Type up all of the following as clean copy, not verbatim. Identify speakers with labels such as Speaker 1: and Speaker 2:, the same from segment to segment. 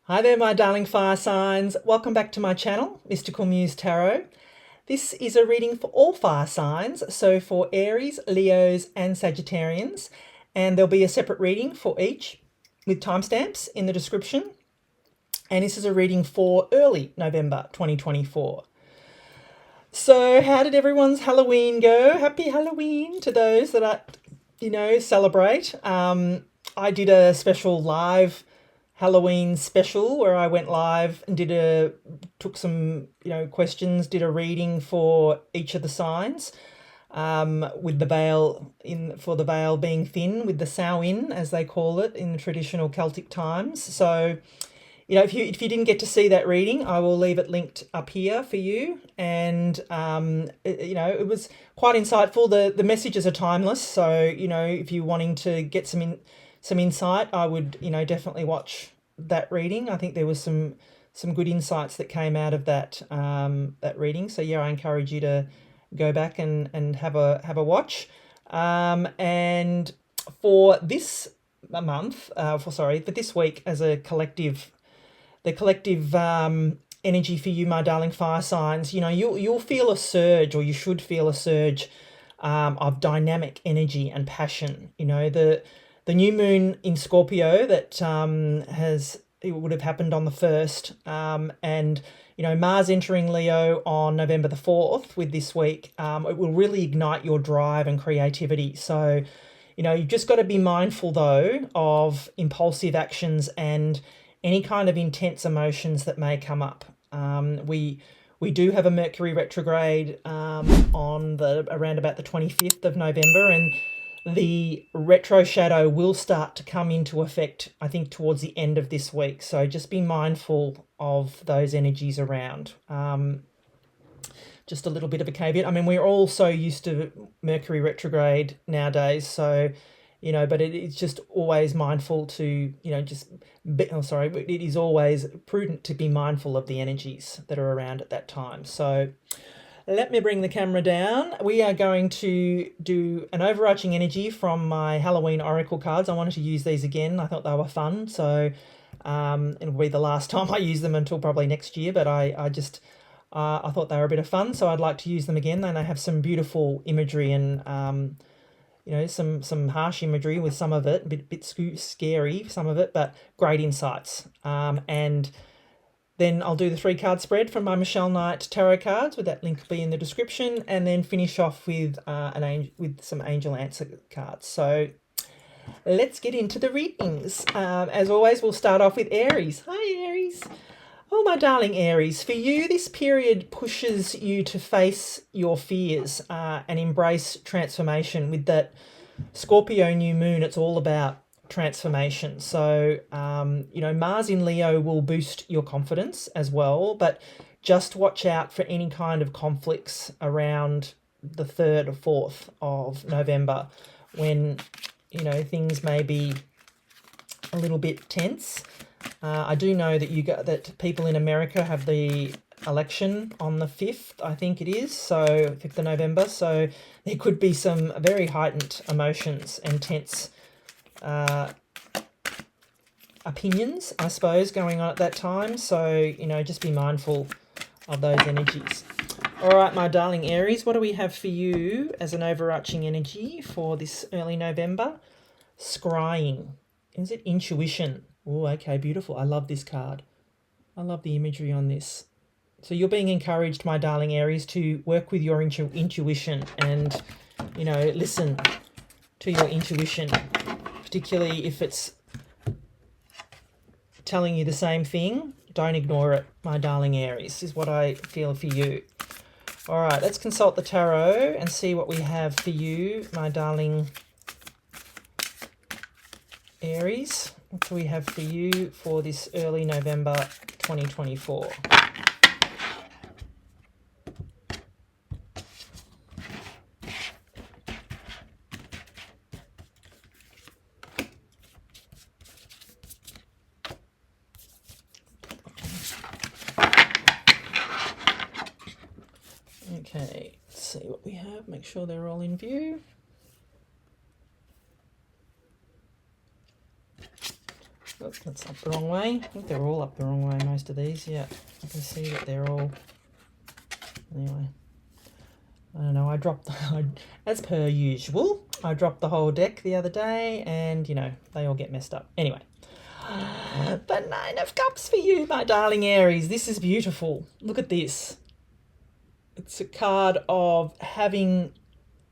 Speaker 1: Hi there, my darling fire signs. Welcome back to my channel, Mystical Muse Tarot. This is a reading for all fire signs, so for Aries, Leos, and Sagittarians. And there'll be a separate reading for each with timestamps in the description. And this is a reading for early November 2024. So, how did everyone's Halloween go? Happy Halloween to those that celebrate. I did a special live Halloween special where I went live and took some questions, did a reading for each of the signs, with the veil for the veil being thin, with the Samhain as they call it in the traditional Celtic times. So if you didn't get to see that reading, I will leave it linked up here for you. And it was quite insightful. The messages are timeless, so if you're wanting to get some insight, I would definitely watch that reading. I think there was some good insights that came out of that reading. So yeah, I encourage you to go back and have a watch. And for this month, for this week, as a collective, the collective energy for you, my darling fire signs, you'll feel a surge, or you should feel a surge of dynamic energy and passion. The new moon in Scorpio that it would have happened on the 1st, and Mars entering Leo on November the 4th with this week, it will really ignite your drive and creativity. So you've just got to be mindful though of impulsive actions and any kind of intense emotions that may come up. We do have a Mercury retrograde on around about the 25th of November, and the retro shadow will start to come into effect, I think, towards the end of this week. So just be mindful of those energies around. Just a little bit of a caveat. I mean, we're all so used to Mercury retrograde nowadays, so but it's just always mindful to it is always prudent to be mindful of the energies that are around at that time. So let me bring the camera down. We are going to do an overarching energy from my Halloween Oracle cards. I wanted to use these again. I thought they were fun, so it'll be the last time I use them until probably next year, but I thought they were a bit of fun, so I'd like to use them again. And they have some beautiful imagery and some harsh imagery with some of it, a bit scary, some of it, but great insights. And then I'll do the 3-card spread from my Michelle Knight tarot cards, with that link be in the description, and then finish off with some angel answer cards. So let's get into the readings. As always, we'll start off with Aries. Hi, Aries. Oh, my darling Aries, for you, this period pushes you to face your fears and embrace transformation. With that Scorpio new moon, it's all about transformation. So, Mars in Leo will boost your confidence as well, but just watch out for any kind of conflicts around the 3rd or 4th of November, when, things may be a little bit tense. I do know that people in America have the election on the 5th, I think it is, so 5th of November. So there could be some very heightened emotions and tense opinions, I suppose, going on at that time. So, just be mindful of those energies. All right, my darling Aries, what do we have for you as an overarching energy for this early November? Scrying. Is it intuition? Oh, okay, beautiful. I love this card. I love the imagery on this. So you're being encouraged, my darling Aries, to work with your intuition and, listen to your intuition, particularly if it's telling you the same thing. Don't ignore it, my darling Aries, is what I feel for you. All right, let's consult the tarot and see what we have for you, my darling Aries. What do we have for you for this early November 2024? Okay, let's see what we have. Make sure they're all in view. Oh, that's up the wrong way. I think they're all up the wrong way, most of these. Yeah, you can see that they're all... Anyway, I don't know, as per usual, I dropped the whole deck the other day and, you know, they all get messed up. Anyway, the Nine of Cups for you, my darling Aries. This is beautiful. Look at this. It's a card of having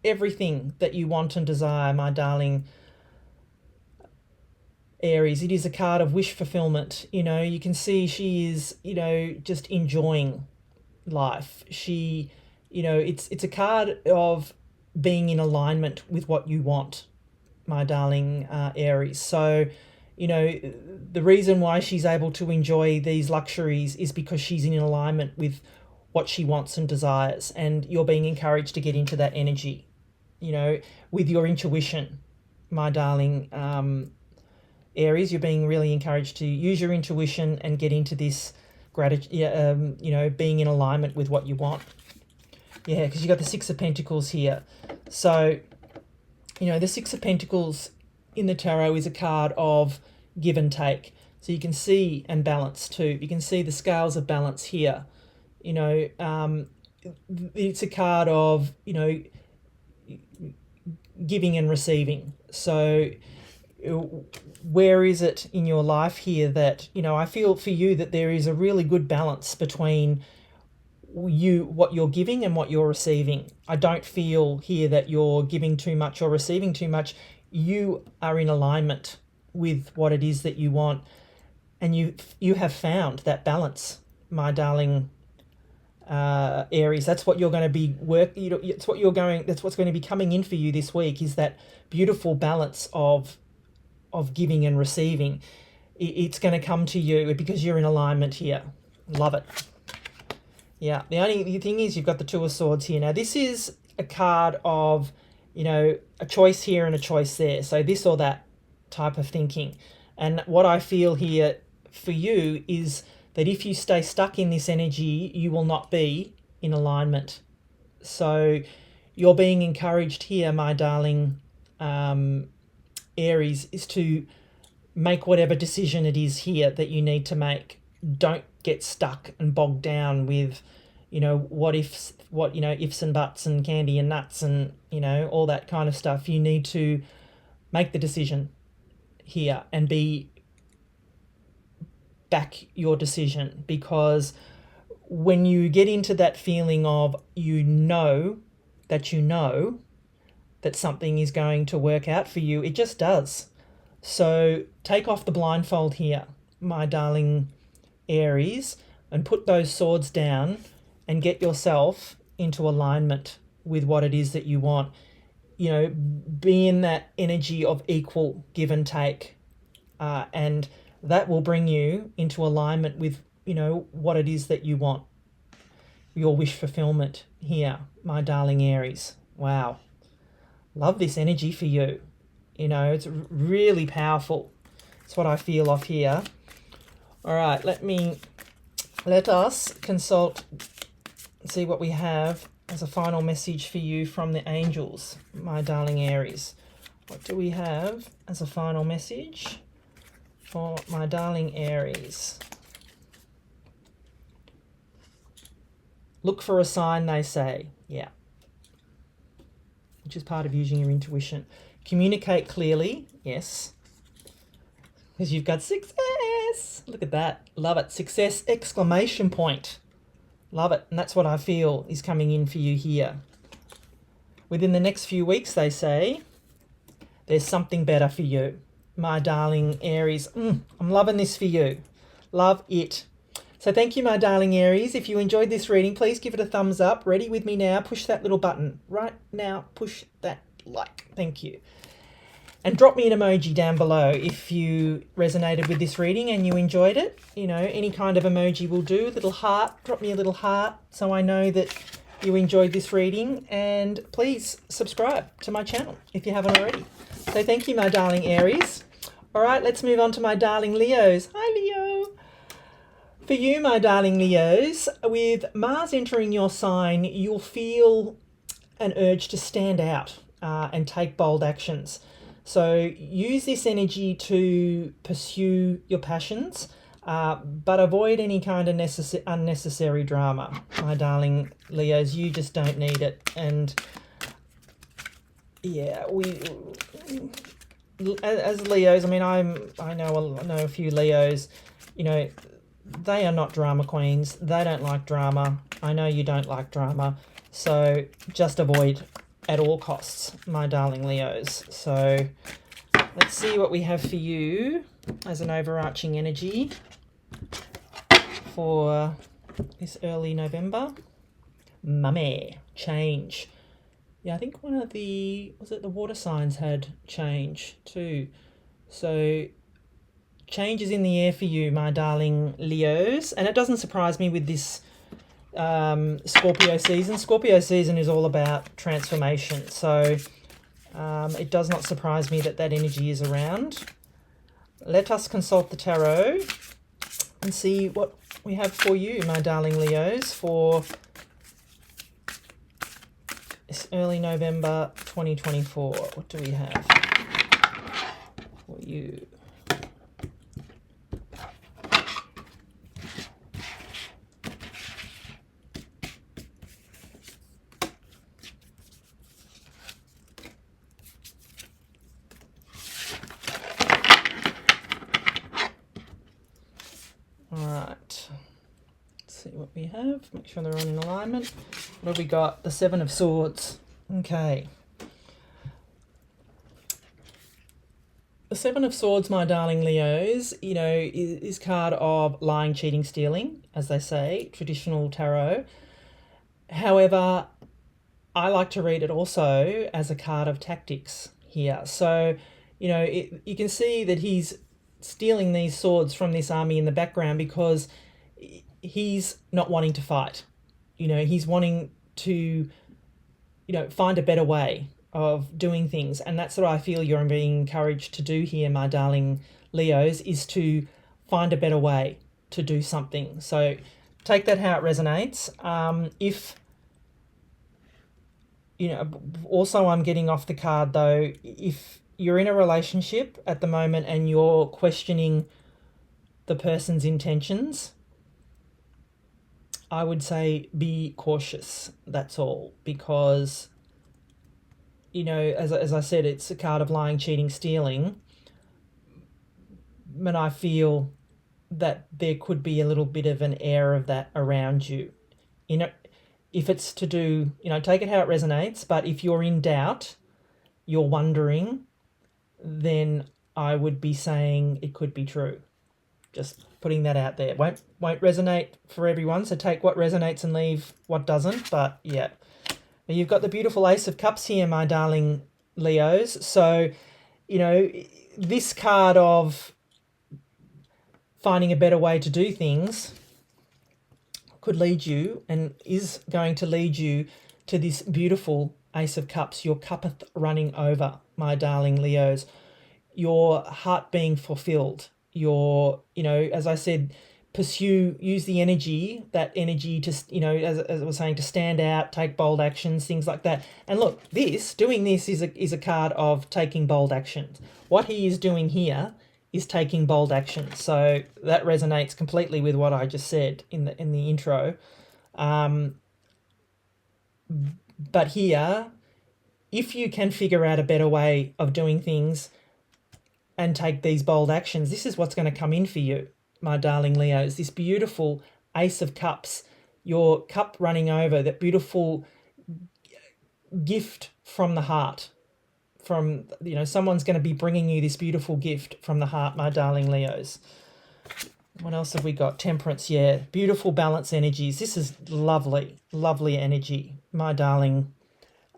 Speaker 1: everything that you want and desire, my darling Aries. It is a card of wish fulfillment. You know, you can see she is, you know, just enjoying life. She, you know, it's a card of being in alignment with what you want, my darling Aries. So, you know, the reason why she's able to enjoy these luxuries is because she's in alignment with what she wants and desires, and you're being encouraged to get into that energy, you know, with your intuition, my darling Aries. You're being really encouraged to use your intuition and get into this gratitude, you know, being in alignment with what you want. Yeah, because you got the Six of Pentacles here. So, you know, the Six of Pentacles in the tarot is a card of give and take. So you can see, and balance too. You can see the scales of balance here. You know, it's a card of, you know, giving and receiving. So where is it in your life here that, you know, I feel for you that there is a really good balance between what you're giving and what you're receiving. I don't feel here that you're giving too much or receiving too much. You are in alignment with what it is that you want, and you have found that balance, my darling Aries. That's what you're going to be that's what's going to be coming in for you this week, is that beautiful balance of giving and receiving. It's going to come to you because you're in alignment here. Love it. Yeah, the only thing is you've got the Two of Swords here. Now, this is a card of, you know, a choice here and a choice there. So this or that type of thinking. And what I feel here for you is that if you stay stuck in this energy, you will not be in alignment. So you're being encouraged here, my darling Aries, is to make whatever decision it is here that you need to make. Don't get stuck and bogged down with, you know, what ifs and buts and candy and nuts and, you know, all that kind of stuff. You need to make the decision here and back your decision, because when you get into that feeling of you know that something is going to work out for you, it just does. So take off the blindfold here, my darling Aries, and put those swords down and get yourself into alignment with what it is that you want. You know, be in that energy of equal give and take, and that will bring you into alignment with, you know, what it is that you want. Your wish fulfillment here, my darling Aries. Wow. Love this energy for you. You know, it's really powerful. It's what I feel off here. All right, let us consult and see what we have as a final message for you from the angels, my darling Aries. What do we have as a final message for my darling Aries? Look for a sign, they say. Yeah. Which is part of using your intuition. Communicate clearly. Yes. Because you've got success. Look at that. Love it. Success, exclamation point. Love it. And that's what I feel is coming in for you here. Within the next few weeks, they say, there's something better for you, my darling Aries. I'm loving this for you. Love it. So thank you, my darling Aries. If you enjoyed this reading, please give it a thumbs up. Ready with me now? Push that little button right now. Push that like. Thank you. And drop me an emoji down below if you resonated with this reading and you enjoyed it. You know, any kind of emoji will do. A little heart. Drop me a little heart so I know that you enjoyed this reading. And please subscribe to my channel if you haven't already. So thank you, my darling Aries. All right, let's move on to my darling Leos. Hi, Leo. For you, my darling Leos, with Mars entering your sign, you'll feel an urge to stand out and take bold actions. So use this energy to pursue your passions, but avoid any kind of unnecessary drama, my darling Leos. You just don't need it. And yeah, as Leos, I mean, I know a few Leos. You know, they are not drama queens. They don't like drama. I know you don't like drama, so just avoid at all costs, my darling Leos. So let's see what we have for you as an overarching energy for this early November. Mummy, change. Yeah, I think one of the water signs had change too. So change is in the air for you, my darling Leos. And it doesn't surprise me with this Scorpio season. Scorpio season is all about transformation. So it does not surprise me that energy is around. Let us consult the tarot and see what we have for you, my darling Leos, for this early November 2024. What do we have for you? Alright, let's see what we have. Make sure they're all in alignment. What have we got? The Seven of Swords. Okay. The Seven of Swords, my darling Leos, you know, is card of lying, cheating, stealing, as they say, traditional tarot. However, I like to read it also as a card of tactics here. So, you know, you can see that he's stealing these swords from this army in the background because he's not wanting to fight. You know, he's wanting to, you know, find a better way of doing things. And that's what I feel you're being encouraged to do here, my darling Leos, is to find a better way to do something. So take that how it resonates. If, you know, also I'm getting off the card though, if you're in a relationship at the moment and you're questioning the person's intentions, I would say be cautious, that's all, because, you know, as I said, it's a card of lying, cheating, stealing, and I feel that there could be a little bit of an air of that around you. You know, if it's to do, you know, take it how it resonates, but if you're in doubt, you're wondering, then I would be saying it could be true. Just putting that out there. Won't resonate for everyone, so take what resonates and leave what doesn't. But yeah, you've got the beautiful Ace of Cups here, my darling Leos. So, you know, this card of finding a better way to do things could lead you, and is going to lead you, to this beautiful Ace of Cups. Your cuppeth running over, my darling Leos. Your heart being fulfilled. Your, you know, as I said, use the energy, that energy to, you know, as I was saying, to stand out, take bold actions, things like that. And look, doing this is a card of taking bold actions. What he is doing here is taking bold actions. So that resonates completely with what I just said in the intro. But here, if you can figure out a better way of doing things and take these bold actions, this is what's going to come in for you, my darling Leos. This beautiful Ace of Cups, your cup running over, that beautiful gift from the heart. From, you know, someone's going to be bringing you this beautiful gift from the heart, my darling Leos. What else have we got? Temperance, yeah. Beautiful balance energies. This is lovely, lovely energy, my darling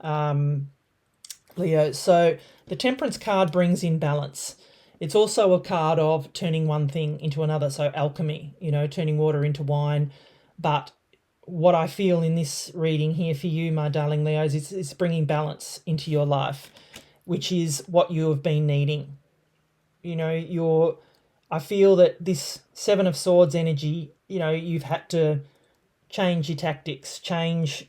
Speaker 1: Leo. So the Temperance card brings in balance. It's also a card of turning one thing into another. So alchemy, you know, turning water into wine. But what I feel in this reading here for you, my darling Leos, is bringing balance into your life, which is what you have been needing. You know, I feel that this Seven of Swords energy, you know, you've had to change your tactics,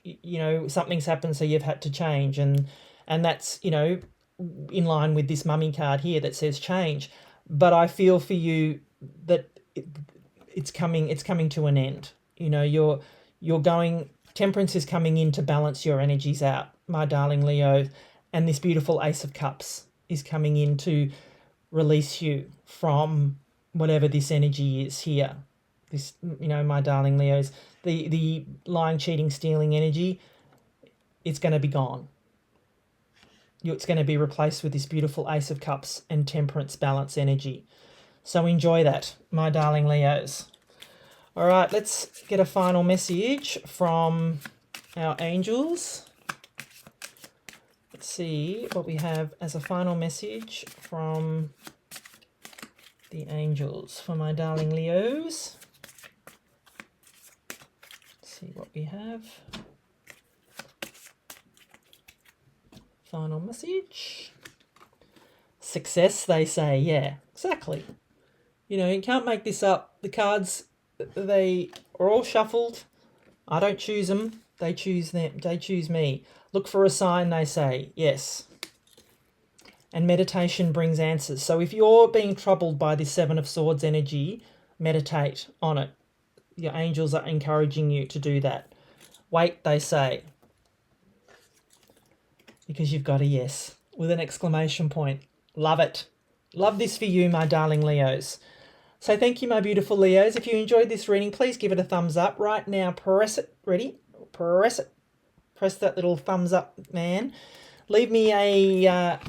Speaker 1: you know, something's happened, so you've had to change. And that's, you know, in line with this mummy card here that says change. But I feel for you that it's coming to an end. You know, you're going, temperance is coming in to balance your energies out, my darling Leo, and this beautiful Ace of Cups is coming in to release you from whatever this energy is here. This, you know, my darling Leos, the lying, cheating, stealing energy, it's going to be gone. It's going to be replaced with this beautiful Ace of Cups and temperance balance energy. So enjoy that, my darling Leos. All right, let's get a final message from our angels. Let's see what we have as a final message from the angels for my darling Leos. Let's see what we have. Final message. Success, they say. Yeah, exactly. You know, you can't make this up. The cards, they are all shuffled. I don't choose them. They choose them. They choose me. Look for a sign, they say. Yes. And meditation brings answers. So if you're being troubled by this Seven of Swords energy, meditate on it. Your angels are encouraging you to do that. Wait, they say. Because you've got a yes with an exclamation point. Love it. Love this for you, my darling Leos. So thank you, my beautiful Leos. If you enjoyed this reading, please give it a thumbs up. Right now, press it. Ready? Press it. Press that little thumbs up, man. Leave me a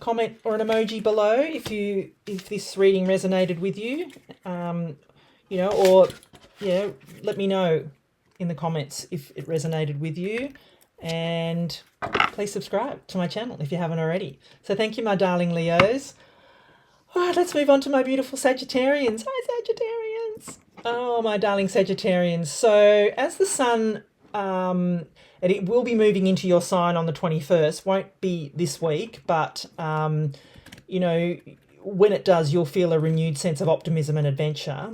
Speaker 1: comment or an emoji below if this reading resonated with you. You know, or yeah, let me know in the comments if it resonated with you. And please subscribe to my channel if you haven't already. So thank you, my darling Leos. All right, let's move on to my beautiful Sagittarians. Hi, Sagittarians. Oh, my darling Sagittarians. So as the sun, and it will be moving into your sign on the 21st, won't be this week, but, you know, when it does, you'll feel a renewed sense of optimism and adventure.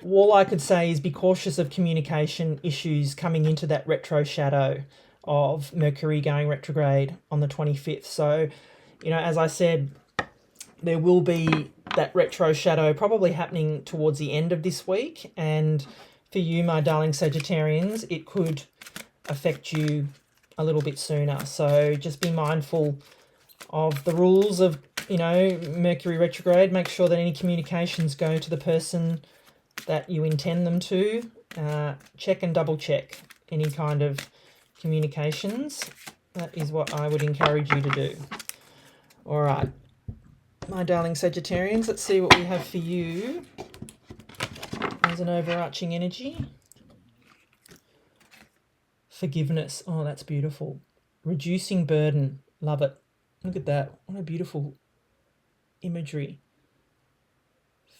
Speaker 1: All I could say is be cautious of communication issues coming into that retro shadow of Mercury going retrograde on the 25th. So, you know, as I said, there will be that retro shadow probably happening towards the end of this week. And for you, my darling Sagittarians, it could affect you a little bit sooner. So just be mindful of the rules of, you know, Mercury retrograde. Make sure that any communications go to the person that you intend them to. Check and double check any kind of communications. That is what I would encourage you to do. All right, my darling Sagittarians, let's see what we have for you as an overarching energy. Forgiveness. Oh, that's beautiful. Reducing burden. Love it. Look at that. What a beautiful imagery.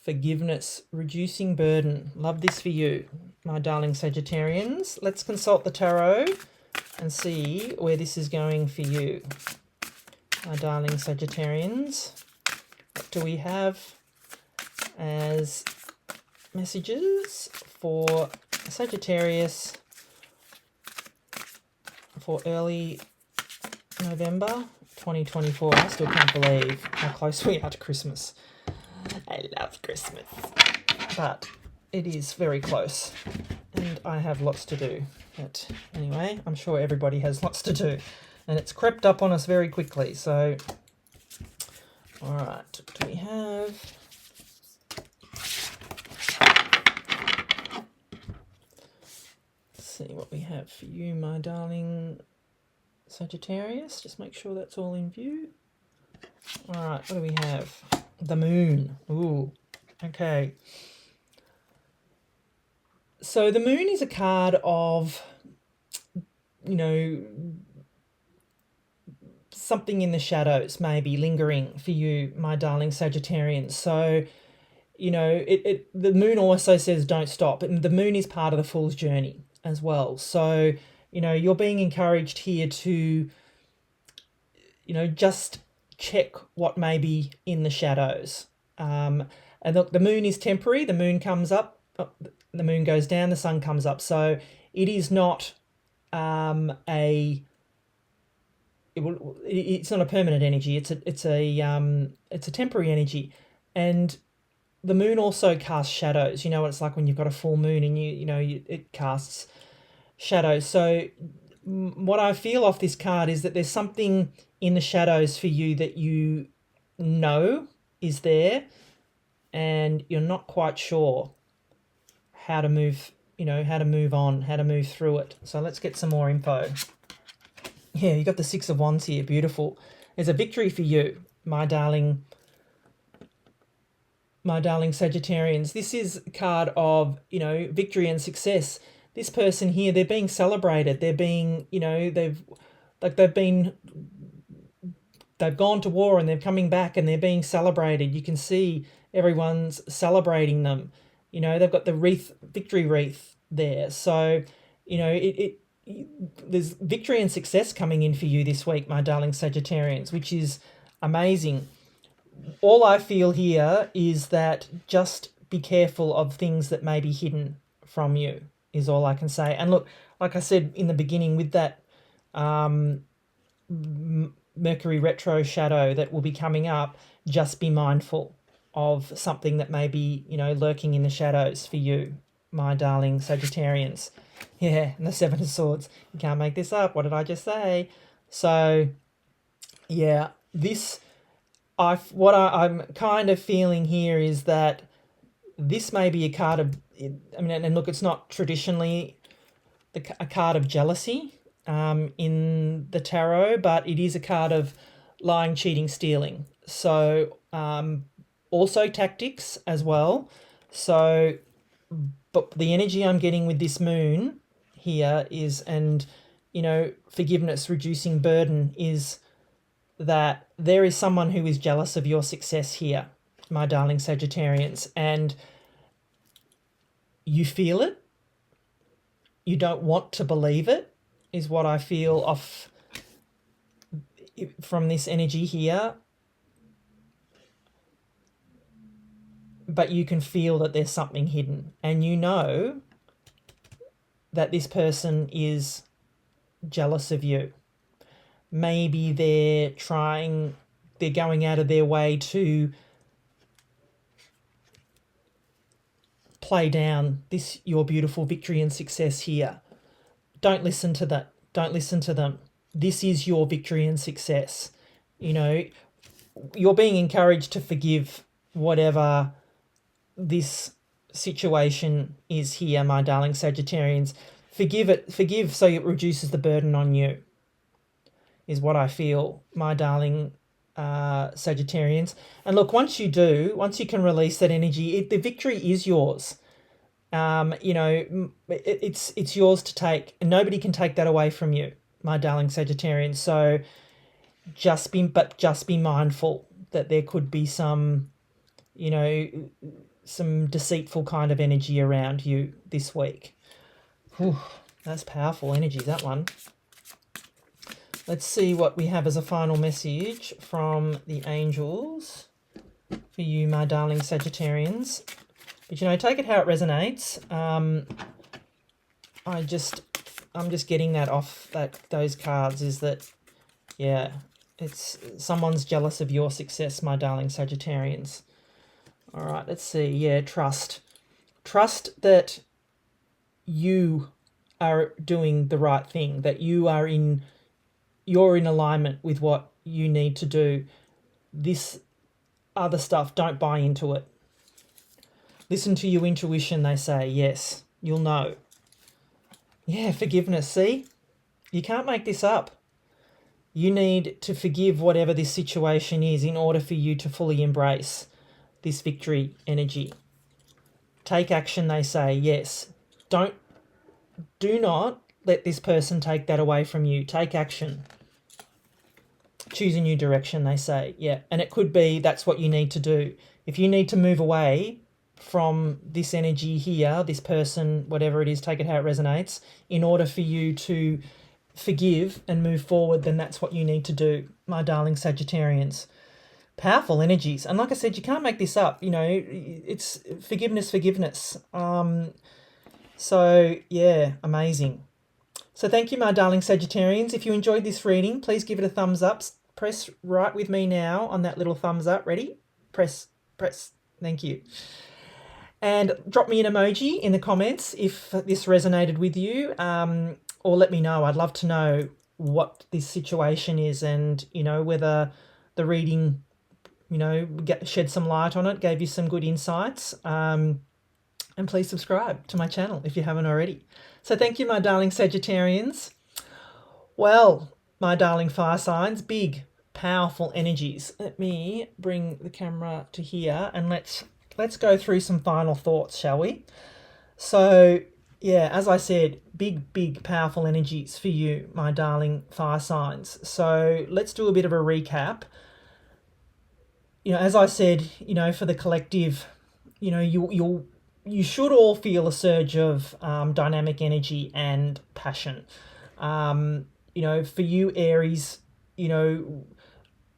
Speaker 1: Forgiveness, reducing burden. Love this for you, my darling Sagittarians. Let's consult the tarot and see where this is going for you, my darling Sagittarians. What do we have as messages for Sagittarius for early November 2024? I still can't believe how close we are to Christmas. I love Christmas, but it is very close and I have lots to do. But anyway, I'm sure everybody has lots to do and it's crept up on us very quickly. So, all right, what do we have? Let's see what we have for you, my darling Sagittarius. Just make sure that's all in view. All right, what do we have? The moon. Ooh, okay. So the moon is a card of, you know, something in the shadows maybe lingering for you, my darling Sagittarians. So, you know, the moon also says don't stop. And the moon is part of the fool's journey as well. So, you know, you're being encouraged here to, you know, just check what may be in the shadows. And look, the moon is temporary. The moon comes up, the moon goes down, the sun comes up. So it is not it's not a permanent energy. It's a temporary energy, and the moon also casts shadows. You know what it's like when you've got a full moon and it casts shadows. So what I feel off this card is that there's something in the shadows for you that you know is there, and you're not quite sure how to move, how to move on, how to move through it. So let's get some more info. Yeah, you got the Six of Wands here. Beautiful. There's a victory for you, my darling Sagittarians. This is a card of, victory and success. This person here, they're being celebrated. They're being, they've gone to war and they're coming back and they're being celebrated. You can see everyone's celebrating them. They've got the victory wreath there. So, there's victory and success coming in for you this week, my darling Sagittarians, which is amazing. All I feel here is that just be careful of things that may be hidden from you, is all I can say. And look, like I said in the beginning, with that Mercury retro shadow that will be coming up, just be mindful of something that may be, lurking in the shadows for you, my darling Sagittarians. Yeah, and the Seven of Swords. You can't make this up. What did I just say? So, yeah, what I'm kind of feeling here is that this may be a card of, and look, it's not traditionally a card of jealousy in the tarot, but it is a card of lying, cheating, stealing. So also tactics as well. So, but the energy I'm getting with this moon here is, and forgiveness, reducing burden, is that there is someone who is jealous of your success here, my darling Sagittarians, and you feel it. You don't want to believe it, is what I feel off from this energy here. But you can feel that there's something hidden, and you know that this person is jealous of you. Maybe they're going out of their way to play down your beautiful victory and success here. Don't listen to that. Don't listen to them. This is your victory and success. You're being encouraged to forgive whatever this situation is here, my darling Sagittarians. Forgive so it reduces the burden on you, is what I feel, my darling Sagittarians. And look, once you can release that energy, the victory is yours. It's yours to take, and nobody can take that away from you, my darling Sagittarians. So just be mindful that there could be some deceitful kind of energy around you this week. Whew, that's powerful energy, that one. Let's see what we have as a final message from the angels for you, my darling Sagittarians. But take it how it resonates. I'm just getting that off those cards, is that, yeah, it's someone's jealous of your success, my darling Sagittarians. All right, let's see. Yeah, trust that you are doing the right thing, that you're in alignment with what you need to do. This other stuff, don't buy into it. Listen to your intuition, they say. Yes, you'll know. Yeah, forgiveness. See? You can't make this up. You need to forgive whatever this situation is in order for you to fully embrace this victory energy. Take action, they say. Yes. Do not let this person take that away from you. Take action. Choose a new direction, they say. Yeah. And it could be that's what you need to do. If you need to move away from this energy here, this person, whatever it is, take it how it resonates, in order for you to forgive and move forward, then that's what you need to do, my darling Sagittarians. Powerful energies. And like I said, you can't make this up. It's forgiveness. So, yeah, amazing. So thank you, my darling Sagittarians. If you enjoyed this reading, please give it a thumbs up. Press right with me now on that little thumbs up. Ready? Press, press. Thank you. And drop me an emoji in the comments if this resonated with you, or let me know. I'd love to know what this situation is, and whether the reading shed some light on it, gave you some good insights. And please subscribe to my channel if you haven't already. So thank you, my darling Sagittarians. Well, my darling fire signs, big, powerful energies. Let me bring the camera to here and let's go through some final thoughts, shall we? So, yeah, as I said, big, powerful energies for you, my darling fire signs. So let's do a bit of a recap. As I said, for the collective, you should all feel a surge of dynamic energy and passion. For you, Aries,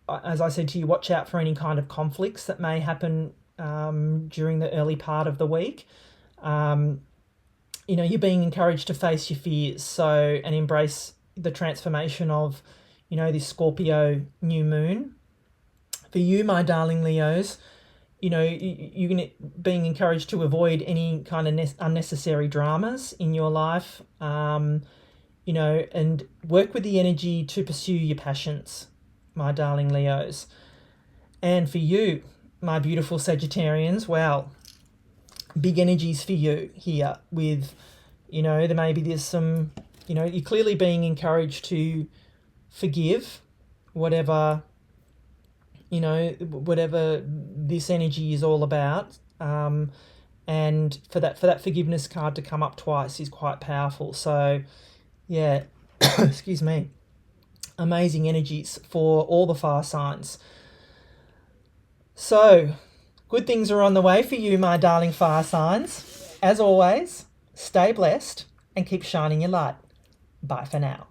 Speaker 1: as I said to you, watch out for any kind of conflicts that may happen during the early part of the week. You're being encouraged to face your fears, and embrace the transformation of, this Scorpio new moon. For you, my darling Leos, you're being encouraged to avoid any kind of unnecessary dramas in your life, and work with the energy to pursue your passions, my darling Leos. And for you, my beautiful Sagittarians, well, big energies for you here with, there's some, you're clearly being encouraged to forgive whatever this energy is all about. And for that forgiveness card to come up twice is quite powerful. So, yeah, excuse me, amazing energies for all the fire signs. So, good things are on the way for you, my darling fire signs. As always, stay blessed and keep shining your light. Bye for now.